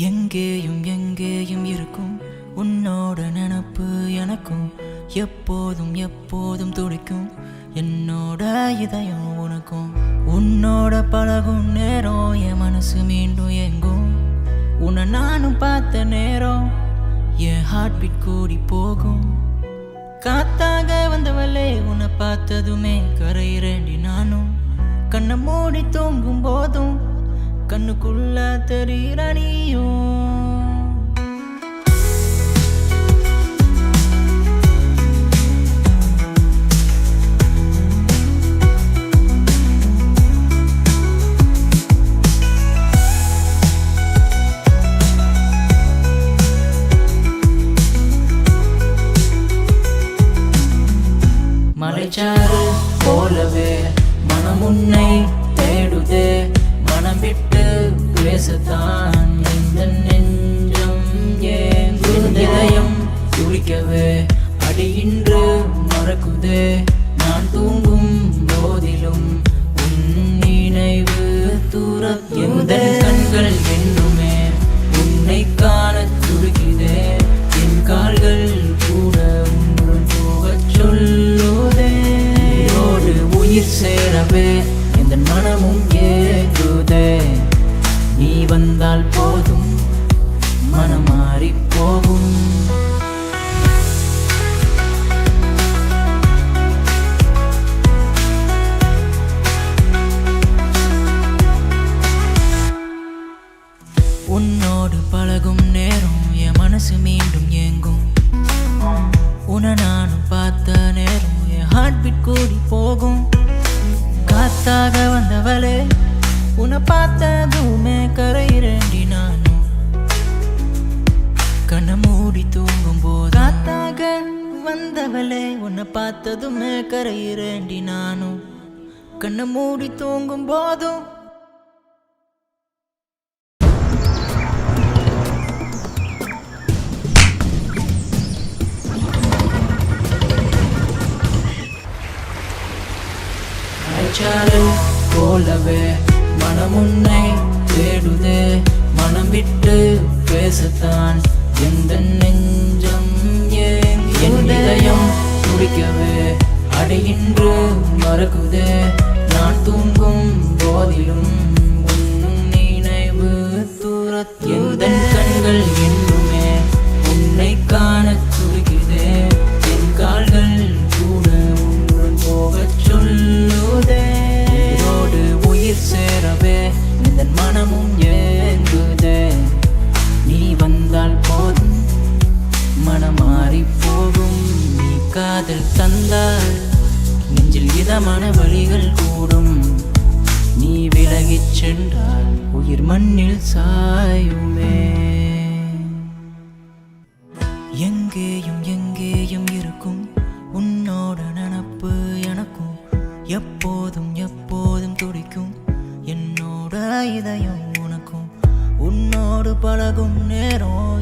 எங்கேயும் எங்கேயும் இருக்கும் உன்னோட நினப்பு எனக்கும் எப்போதும் எப்போதும் துடிக்கும் என்னோட இதயம் உனக்கும். உன்னோட பழகும் நேரம் என் மனசு மீண்டும் எங்கும். உன்னை நானும் பார்த்த நேரம் என் ஹார்ட் பீட் கூடி போகும். காத்தாக வந்தவளே உன்னை பார்த்ததுமே கரையிறேண்டி நானும். கண்ணை மூடி தூங்கும் போதும் கண்ணுக்குள்ள தெரிகிற நீயும். மலைச்சாறு போலவே மனம் உன்னை தேடுதே. மனம் விட்டு பேசத்தான் இந்த நெஞ்சம் ஏங்கும். இதயம் துடிக்கவே அடியின்று மறக்குதே. நான் தூங்கும் போதிலும் உன் நினைவு தூரத்து. எந்த கண்கள் என்றுமே உன்னை காண துடிக்குதே. என் கால்கள் கூட உன்னுடன் போகச் சொல்லுதே. உயிர் சேரவே எந்த மனமும் ஏங்குதே. நீ வந்தால் போதும் மனம் மாறி போகும். உன்னோடு பழகும் நேரம் என் மனசு மீண்டும் ஏங்கும். உன்னை நானும் பார்த்த நேரம் என் ஹார்ட் பீட் கூடி போகும். காத்தாக வந்தவளே உன்னை பார்த்ததுமே கரையிறேண்டி நானும். கண்ணை மூடி தூங்கும் போது காத்தாக வந்தவளே உன்னை பார்த்ததுமே கரையிறேண்டி நானும். கண்ணை மூடி தூங்கும் போதும் போலவே மனம் உன்னை தேடுதே. மனம் விட்டு பேசத்தான் எந்த நெஞ்சம் ஏங்கும். என் இதயம் துடிக்கவே அடையின்று மறக்குதே. நான் தூங்கும் போதிலும் உன் நினைவு தூரத்து. எந்த கண்கள் என்றுமே உன்னை காண துடிக்குதே. என் கால்கள் கூட உன்னுடன் போகச் சொல்லுதே. உயிர் சேரவே இந்த மனமும் ஏங்குதே. நீ வந்தால் போதும் மனம் மாறி போகும். நீ காதல் தந்தால் நெஞ்சில் இதமான வழிகள் கூடும். நீ விலகிச் சென்றால் உயிர் மண்ணில் சாயுமே. எங்கேயும் எங்கேயும் இருக்கும் உன்னோட நினப்பு எனக்கும் எப்போதும் எப்போதும் துடிக்கும் என்னோட இதயம் உனக்கும். உன்னோடு பழகும் நேரம்